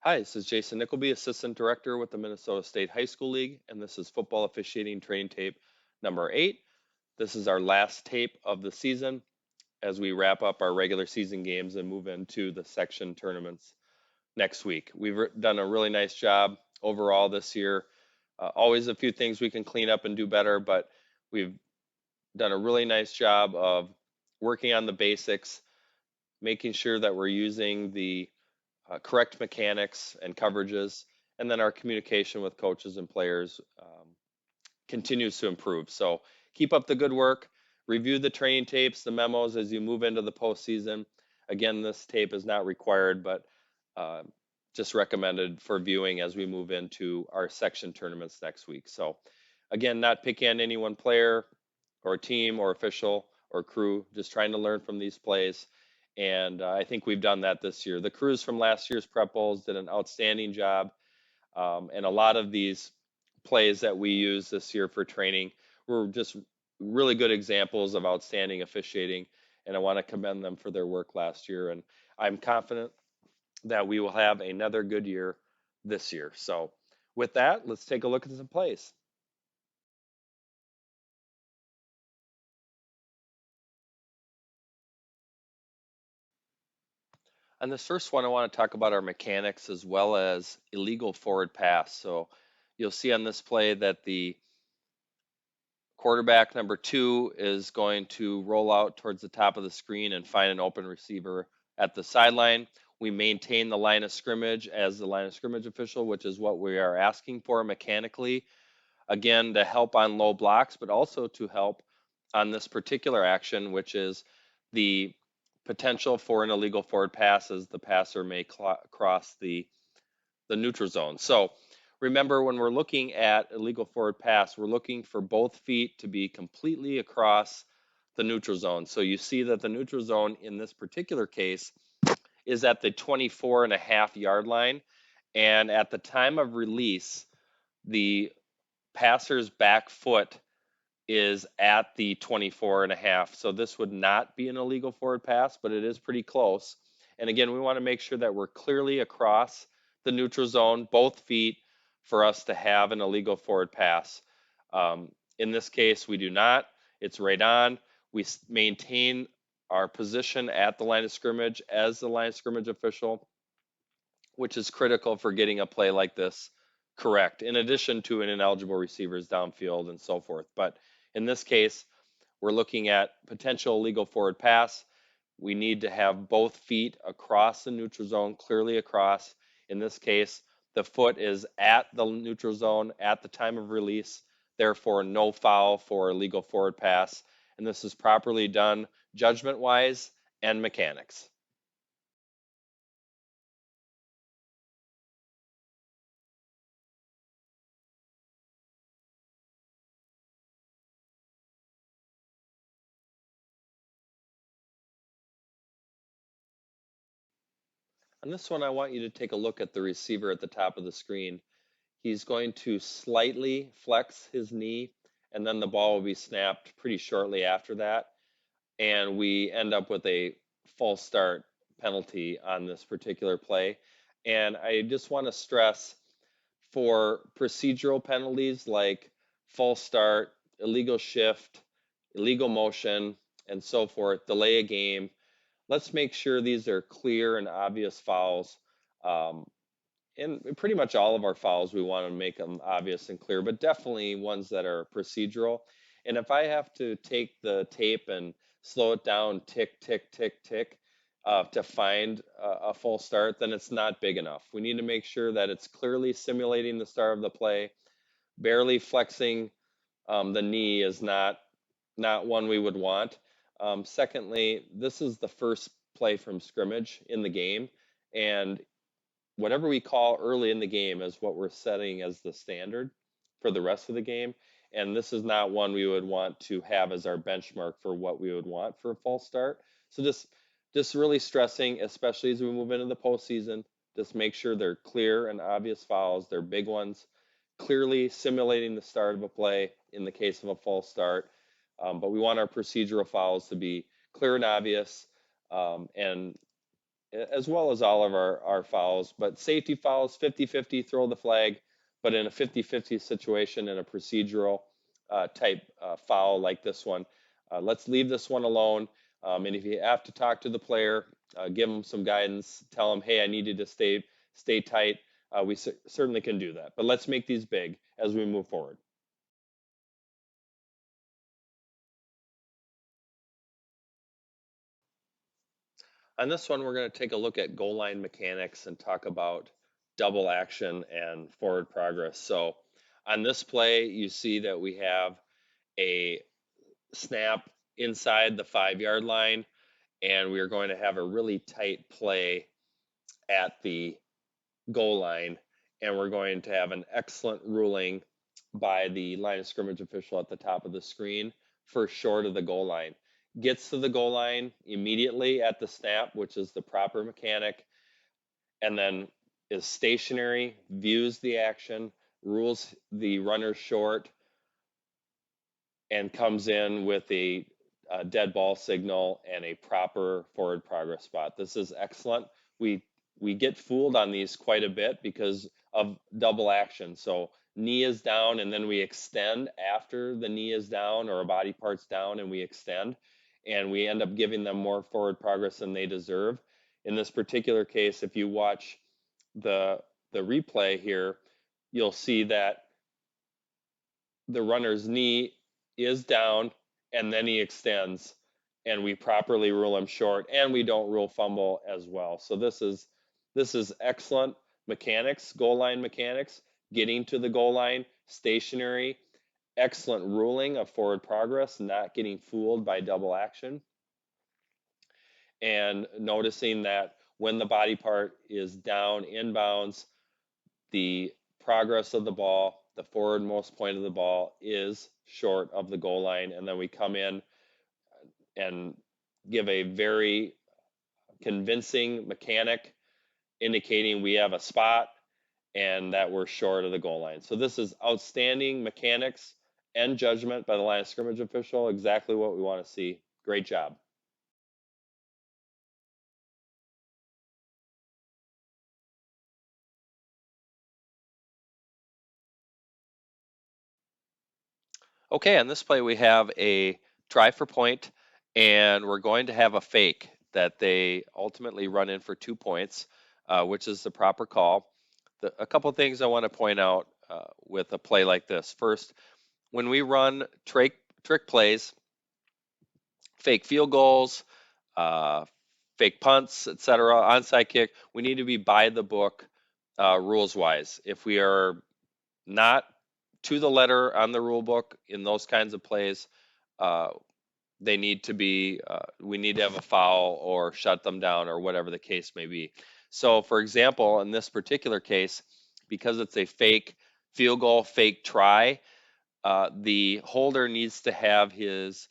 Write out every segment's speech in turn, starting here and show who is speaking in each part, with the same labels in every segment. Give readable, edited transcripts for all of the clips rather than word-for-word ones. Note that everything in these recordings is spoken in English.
Speaker 1: Hi, this is Jason Nickleby, Assistant Director with the Minnesota State High School League, and this is football officiating training tape number 8. This is our last tape of the season as we wrap up our regular season games and move into the section tournaments next week. We've done a really nice job overall this year. Always a few things we can clean up and do better, but we've done a really nice job of working on the basics, making sure that we're using the correct mechanics and coverages, and then our communication with coaches and players continues to improve. So keep up the good work. Review the training tapes, the memos as you move into the postseason. Again, this tape is not required, but uh, just recommended for viewing as we move into our section tournaments next week. So again, not picking on any one player or team or official or crew, just trying to learn from these plays. And I think we've done that this year. The crews from last year's Prep Bowls did an outstanding job. And a lot of these plays that we use this year for training were just really good examples of outstanding officiating. And I want to commend them for their work last year. And I'm confident that we will have another good year this year. So, with that, let's take a look at some plays. On this first one, I want to talk about our mechanics as well as illegal forward pass. So, you'll see on this play that the quarterback number 2 is going to roll out towards the top of the screen and find an open receiver at the sideline. We maintain the line of scrimmage as the line of scrimmage official, which is what we are asking for mechanically. Again, to help on low blocks, but also to help on this particular action, which is the potential for an illegal forward pass as the passer may cross the neutral zone. So remember, when we're looking at illegal forward pass, we're looking for both feet to be completely across the neutral zone. So you see that the neutral zone in this particular case is at the 24.5 yard line. And at the time of release, the passer's back foot is at the 24.5. So this would not be an illegal forward pass, but it is pretty close. And again, we want to make sure that we're clearly across the neutral zone, both feet, for us to have an illegal forward pass. In this case, we do not. It's right on. We maintain our position at the line of scrimmage as the line of scrimmage official, which is critical for getting a play like this correct, in addition to an ineligible receivers downfield and so forth. But in this case, we're looking at potential illegal forward pass. We need to have both feet across the neutral zone, clearly across. In this case, the foot is at the neutral zone at the time of release, therefore no foul for illegal forward pass. And this is properly done judgment wise and mechanics. On this one, I want you to take a look at the receiver at the top of the screen. He's going to slightly flex his knee, and then the ball will be snapped pretty shortly after that. And we end up with a false start penalty on this particular play. And I just want to stress for procedural penalties like false start, illegal shift, illegal motion, and so forth, delay a game. Let's make sure these are clear and obvious fouls. Um, and pretty much all of our fouls, we want to make them obvious and clear, but definitely ones that are procedural. And if I have to take the tape and slow it down, tick, tick, tick, tick, to find a full start, then it's not big enough. We need to make sure that it's clearly simulating the start of the play. Barely flexing the knee is not one we would want. Secondly, this is the first play from scrimmage in the game, and whatever we call early in the game is what we're setting as the standard for the rest of the game. And this is not one we would want to have as our benchmark for what we would want for a false start. So just really stressing, especially as we move into the postseason, just make sure they're clear and obvious fouls. They're big ones, clearly simulating the start of a play in the case of a false start. But we want our procedural fouls to be clear and obvious, and as well as all of our fouls. But safety fouls, 50-50, throw the flag. But in a 50-50 situation, in a procedural type foul like this one, let's leave this one alone. And if you have to talk to the player, give them some guidance, tell them, hey, I need you to stay tight. We certainly can do that. But let's make these big as we move forward. On this one, we're going to take a look at goal line mechanics and talk about double action and forward progress. So on this play, you see that we have a snap inside the 5-yard line, and we are going to have a really tight play at the goal line, and we're going to have an excellent ruling by the line of scrimmage official at the top of the screen for short of the goal line. Gets to the goal line immediately at the snap, which is the proper mechanic, and then is stationary, views the action, rules the runner short, and comes in with a dead ball signal and a proper forward progress spot. This is excellent. We get fooled on these quite a bit because of double action. So knee is down and then we extend after the knee is down or a body part's down and we extend, and we end up giving them more forward progress than they deserve. In this particular case, if you watch the replay here, you'll see that the runner's knee is down and then he extends, and we properly rule him short, and we don't rule fumble as well. So this is excellent mechanics, goal line mechanics, getting to the goal line, stationary, excellent ruling of forward progress, not getting fooled by double action, and noticing that when the body part is down inbounds, the progress of the ball, the forwardmost point of the ball is short of the goal line. And then we come in and give a very convincing mechanic indicating we have a spot and that we're short of the goal line. So this is outstanding mechanics and judgment by the line of scrimmage official, exactly what we want to see. Great job. Okay, on this play we have a try for point, and we're going to have a fake that they ultimately run in for 2 points, which is the proper call. A couple things I want to point out with a play like this. First, when we run trick plays, fake field goals, uh, fake punts, etc., onside kick, we need to be by the book rules wise. If we are not to the letter on the rule book in those kinds of plays, uh, they need to be, we need to have a foul or shut them down or whatever the case may be. So, for example, in this particular case, because it's a fake field goal, fake try, the holder needs to have his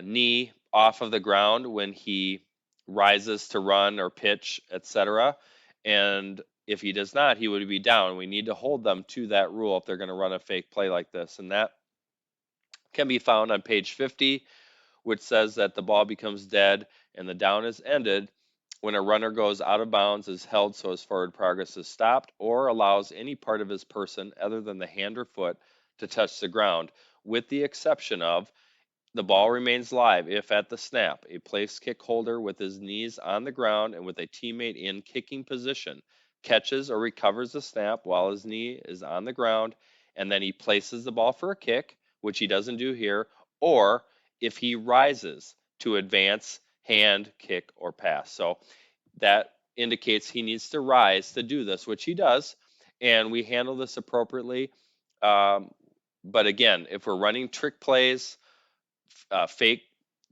Speaker 1: knee off of the ground when he rises to run or pitch, etc. And if he does not, he would be down. We need to hold them to that rule if they're going to run a fake play like this. And that can be found on page 50, which says that the ball becomes dead and the down is ended when a runner goes out of bounds, is held so his forward progress is stopped, or allows any part of his person other than the hand or foot to touch the ground, with the exception of the ball remains live if at the snap, a place kick holder with his knees on the ground and with a teammate in kicking position catches or recovers the snap while his knee is on the ground, and then he places the ball for a kick, which he doesn't do here, or if he rises to advance, hand, kick, or pass. So that indicates he needs to rise to do this, which he does, and we handle this appropriately. Um, but again, if we're running trick plays, fake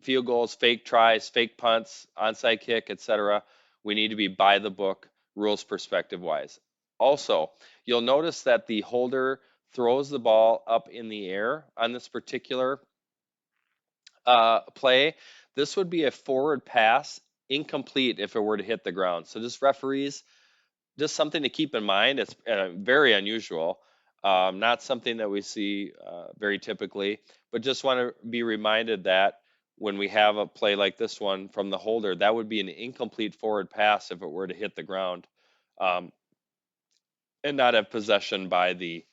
Speaker 1: field goals, fake tries, fake punts, onside kick, etc. We need to be by the book, rules perspective wise. Also, you'll notice that the holder throws the ball up in the air on this particular play. This would be a forward pass, incomplete if it were to hit the ground. So just referees, just something to keep in mind. It's very unusual, not something that we see very typically, but just want to be reminded that when we have a play like this one from the holder, that would be an incomplete forward pass if it were to hit the ground, um, and not have possession by the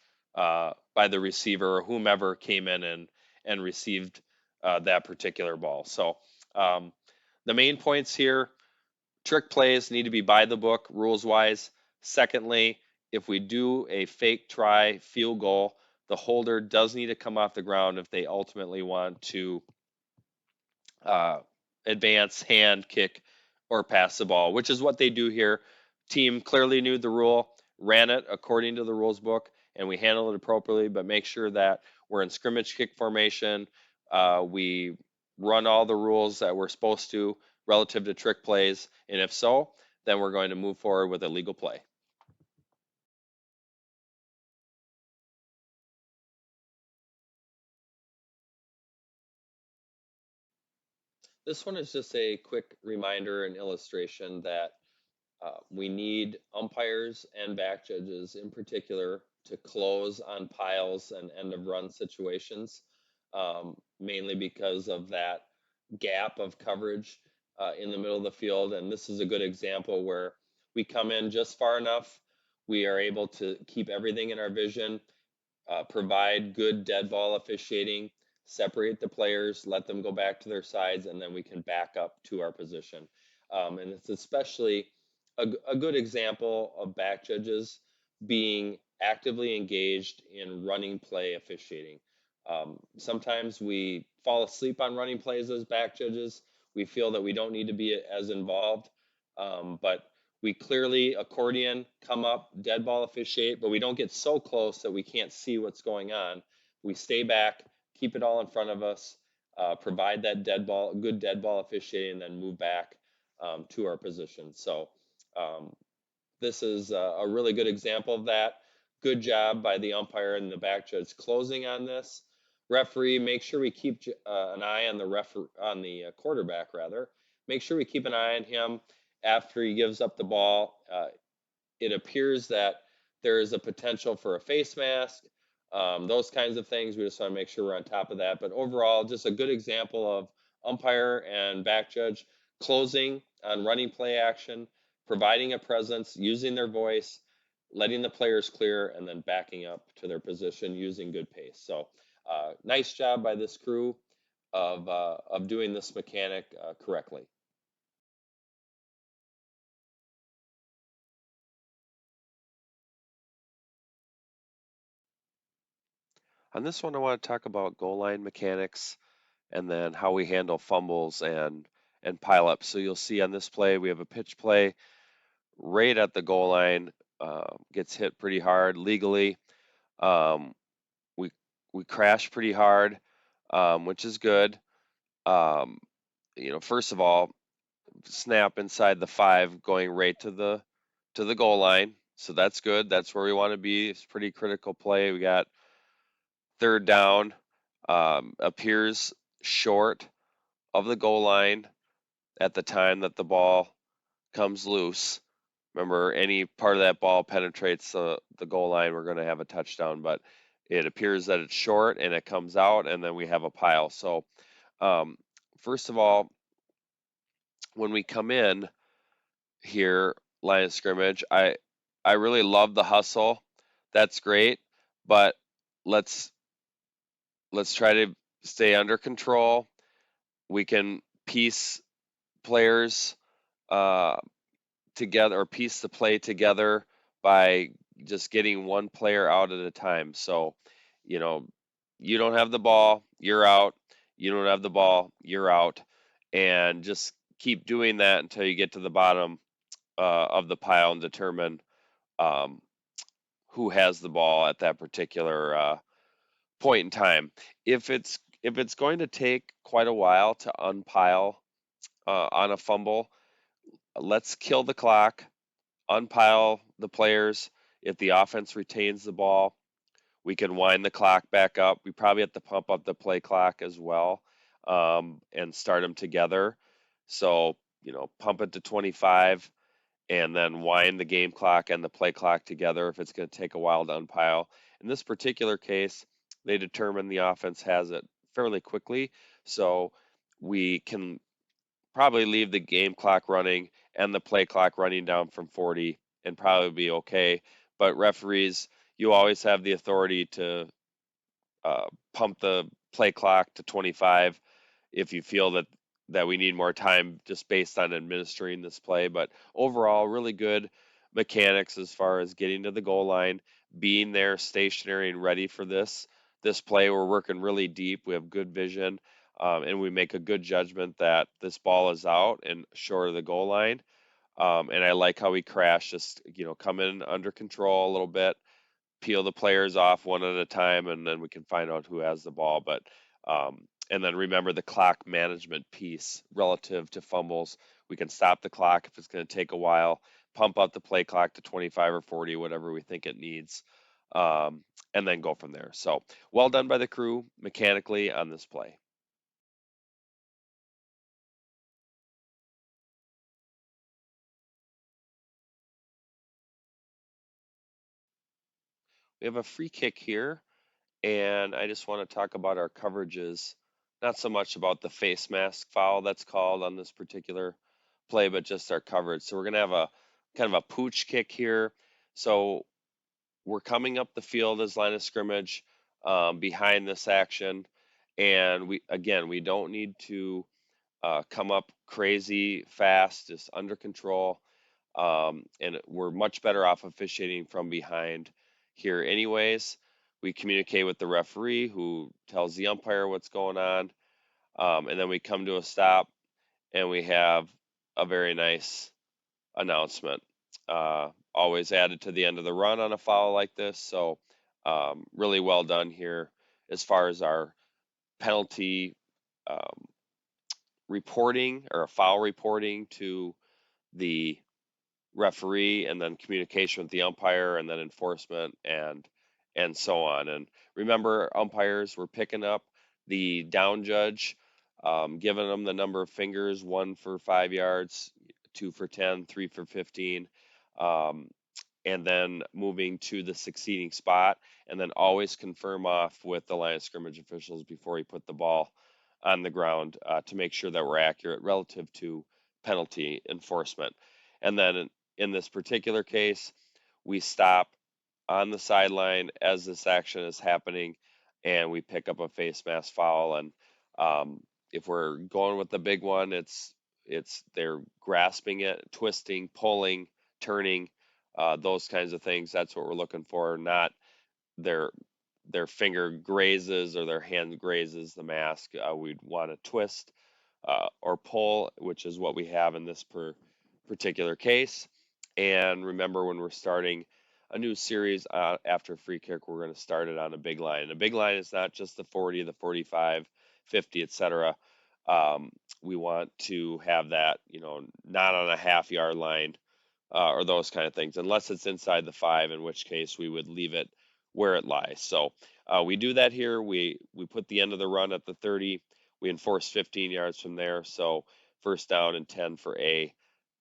Speaker 1: receiver or whomever came in and received that particular ball. So um, the main points here: trick plays need to be by the book, rules wise. Secondly, if we do a fake try field goal, the holder does need to come off the ground if they ultimately want to uh, advance, hand, kick, or pass the ball, which is what they do here. Team clearly knew the rule, ran it according to the rules book, and we handled it appropriately. But make sure that we're in scrimmage kick formation. We run all the rules that we're supposed to relative to trick plays, and if so, then we're going to move forward with a legal play. This one is just a quick reminder and illustration that we need umpires and back judges in particular to close on piles and end of run situations, mainly because of that gap of coverage in the middle of the field. And this is a good example where we come in just far enough. We are able to keep everything in our vision, provide good dead ball officiating, separate the players, let them go back to their sides, and then we can back up to our position. And it's especially a good example of back judges being actively engaged in running play officiating. Sometimes we fall asleep on running plays as back judges. We feel that we don't need to be as involved, but we clearly accordion, come up, dead ball officiate, but we don't get so close that we can't see what's going on. We stay back, keep it all in front of us, provide that dead ball, good dead ball officiating, and then move back to our position. So um, this is a really good example of that. Good job by the umpire and the back judge closing on this. Referee, make sure we keep an eye on the on the quarterback rather. Make sure we keep an eye on him after he gives up the ball. It appears that there is a potential for a face mask, those kinds of things. We just want to make sure we're on top of that. But overall, just a good example of umpire and back judge closing on running play action, providing a presence, using their voice, letting the players clear, and then backing up to their position using good pace. So nice job by this crew of doing this mechanic correctly.
Speaker 2: On this one, I want to talk about goal line mechanics and then how we handle fumbles and pileups. So you'll see on this play, we have a pitch play right at the goal line, gets hit pretty hard legally. Um, we we crash pretty hard, which is good. Um, first of all, snap inside the 5, going right to the goal line. So that's good. That's where we want to be. It's a pretty critical play. We got third down, appears short of the goal line at the time that the ball comes loose. Remember, any part of that ball penetrates the goal line, we're going to have a touchdown. But it appears that it's short and it comes out, and then we have a pile. So, um, first of all, when we come in here, line of scrimmage, I really love the hustle. That's great, but let's let's try to stay under control. We can piece players uh, together or piece the play together by just getting one player out at a time. So, you know, you don't have the ball, you're out. You don't have the ball, you're out. And just keep doing that until you get to the bottom of the pile and determine um, who has the ball at that particular point in time. If it's going to take quite a while to unpile on a fumble, let's kill the clock, unpile the players. If the offense retains the ball, we can wind the clock back up. We probably have to pump up the play clock as well, and start them together. So, pump it to 25 and then wind the game clock and the play clock together if it's going to take a while to unpile. In this particular case, they determine the offense has it fairly quickly. So we can probably leave the game clock running and the play clock running down from 40 and probably be okay. But referees, you always have the authority to pump the play clock to 25 if you feel that we need more time just based on administering this play. But overall, really good mechanics as far as getting to the goal line, being there stationary and ready for this play. We're working really deep. We have good vision, and we make a good judgment that this ball is out and short of the goal line. And I like how we crash, just come in under control a little bit, peel the players off one at a time, and then we can find out who has the ball. But and then remember the clock management piece relative to fumbles. We can stop the clock if it's going to take a while, pump up the play clock to 25 or 40, whatever we think it needs, and then go from there. So well done by the crew mechanically on this play. We have a free kick here, and I just want to talk about our coverages, not so much about the face mask foul that's called on this particular play, but just our coverage. So we're going to have a kind of a pooch kick here. So we're coming up the field as line of scrimmage behind this action, and we don't need to come up crazy fast, just under control. And we're much better off officiating from behind here, anyways. We communicate with the referee who tells the umpire what's going on, and then we come to a stop and we have a very nice announcement. Always added to the end of the run on a foul like this. So, really well done here as far as our penalty um, reporting or foul reporting to the referee, and then communication with the umpire, and then enforcement, and so on. And remember, umpires were picking up the down judge, giving them the number of fingers: 1 for 5 yards, 2 for 10, 3 for 15, um, and then moving to the succeeding spot, and then always confirm off with the line of scrimmage officials before he put the ball on the ground to make sure that we're accurate relative to penalty enforcement. And then in this particular case, we stop on the sideline as this action is happening, and we pick up a face mask foul. And if we're going with the big one, it's they're grasping it, twisting, pulling, turning, those kinds of things. That's what we're looking for, not their their finger grazes or their hand grazes the mask. We'd want to twist or pull, which is what we have in this particular case. And remember, when we're starting a new series after free kick, we're going to start it on a big line. And a big line is not just the 40, the 45, 50, etc. Um, we want to have that, not on a half yard line or those kind of things, unless it's inside the 5, in which case we would leave it where it lies. So we do that here. We put the end of the run at the 30. We enforce 15 yards from there. So first down and 10 for A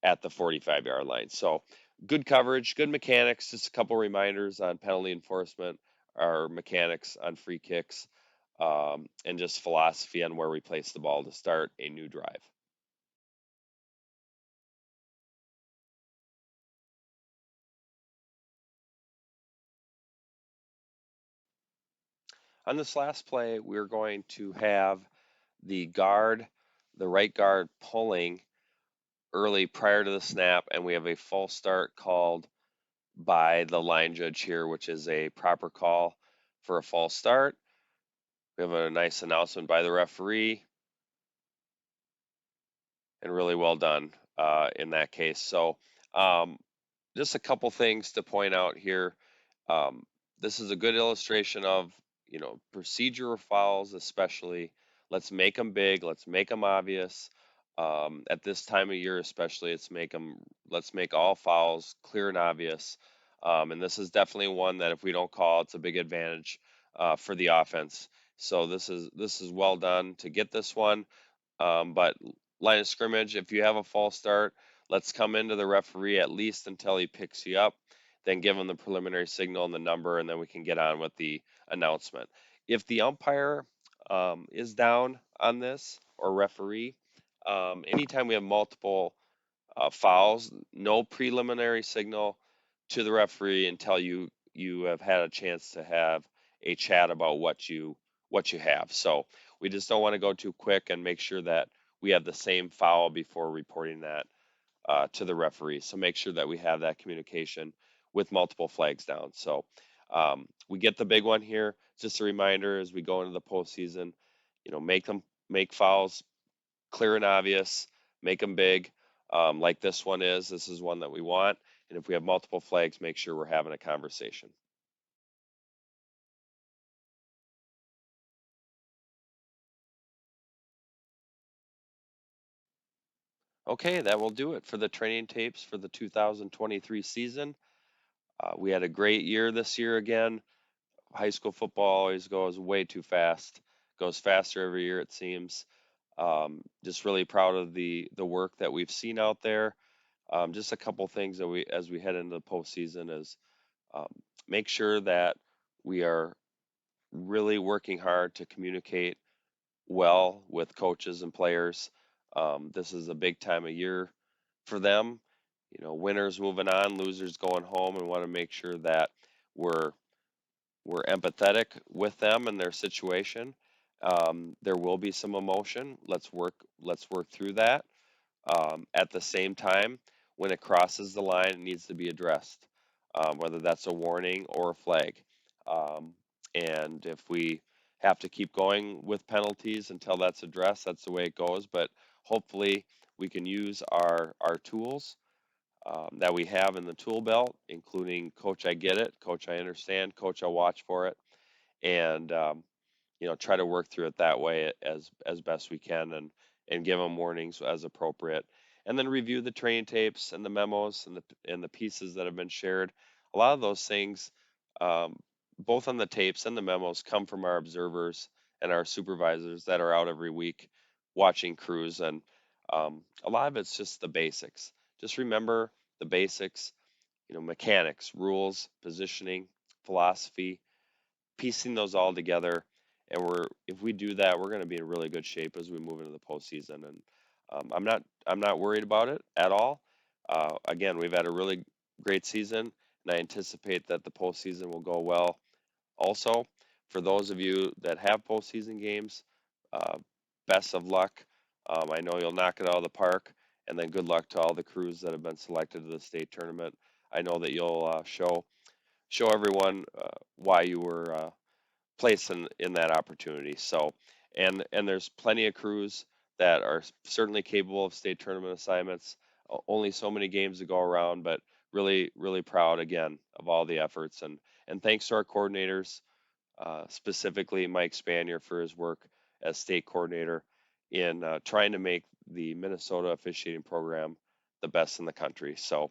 Speaker 2: at the 45-yard line. So good coverage, good mechanics. Just a couple reminders on penalty enforcement, our mechanics on free kicks, and just philosophy on where we place the ball to start a new drive. On this last play, we're going to have the guard, the right guard, pulling early prior to the snap, and we have a false start called by the line judge here, which is a proper call for a false start. We have a nice announcement by the referee, and really well done in that case. So, just a couple things to point out here. Um, this is a good illustration of, procedural fouls, especially. Let's make them big. Let's make them obvious. At this time of year, especially, let's make all fouls clear and obvious. And this is definitely one that if we don't call, it's a big advantage for the offense. So this is well done to get this one. But line of scrimmage, if you have a false start, let's come into the referee at least until he picks you up, then give him the preliminary signal and the number, and then we can get on with the announcement. If the umpire is down on this, or referee. Anytime we have multiple fouls, no preliminary signal to the referee until you have had a chance to have a chat about what you have. So we just don't want to go too quick, and make sure that we have the same foul before reporting that to the referee. So make sure that we have that communication with multiple flags down. So we get the big one here. Just a reminder as we go into the postseason, make fouls clear and obvious, make them big, like this one is. This is one that we want. And if we have multiple flags, make sure we're having a conversation. Okay, that will do it for the training tapes for the 2023 season. We had a great year this year again. High school football always goes way too fast, goes faster every year, it seems. Just really proud of the work that we've seen out there. Just a couple things that as we head into the postseason, is um, make sure that we are really working hard to communicate well with coaches and players. This is a big time of year for them. Winners moving on, losers going home, and want to make sure that we're we're empathetic with them and their situation. There will be some emotion. Let's work through that. At the same time, when it crosses the line, it needs to be addressed, whether that's a warning or a flag. Um, and if we have to keep going with penalties until that's addressed, that's the way it goes. But hopefully, we can use our tools that we have in the tool belt, including Coach, I get it, Coach, I understand, Coach, I'll watch for it, and try to work through it that way as best we can, and give them warnings as appropriate, and then review the training tapes and the memos and the pieces that have been shared. A lot of those things, um, both on the tapes and the memos, come from our observers and our supervisors that are out every week watching crews, and a lot of it's just the basics. Just remember the basics, mechanics, rules, positioning, philosophy, piecing those all together. And if we do that, we're going to be in really good shape as we move into the postseason. And I'm not worried about it at all. Again, we've had a really great season, and I anticipate that the postseason will go well. Also, for those of you that have postseason games, uh, best of luck. I know you'll knock it out of the park, and then good luck to all the crews that have been selected to the state tournament. I know that you'll show everyone why you were place in that opportunity. So, and there's plenty of crews that are certainly capable of state tournament assignments. Only so many games to go around, but really, really proud again of all the efforts, and thanks to our coordinators, specifically Mike Spanier for his work as state coordinator in trying to make the Minnesota officiating program the best in the country. So,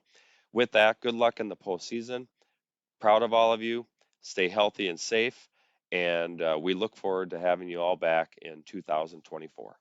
Speaker 2: with that, good luck in the postseason. Proud of all of you. Stay healthy and safe. And we look forward to having you all back in 2024.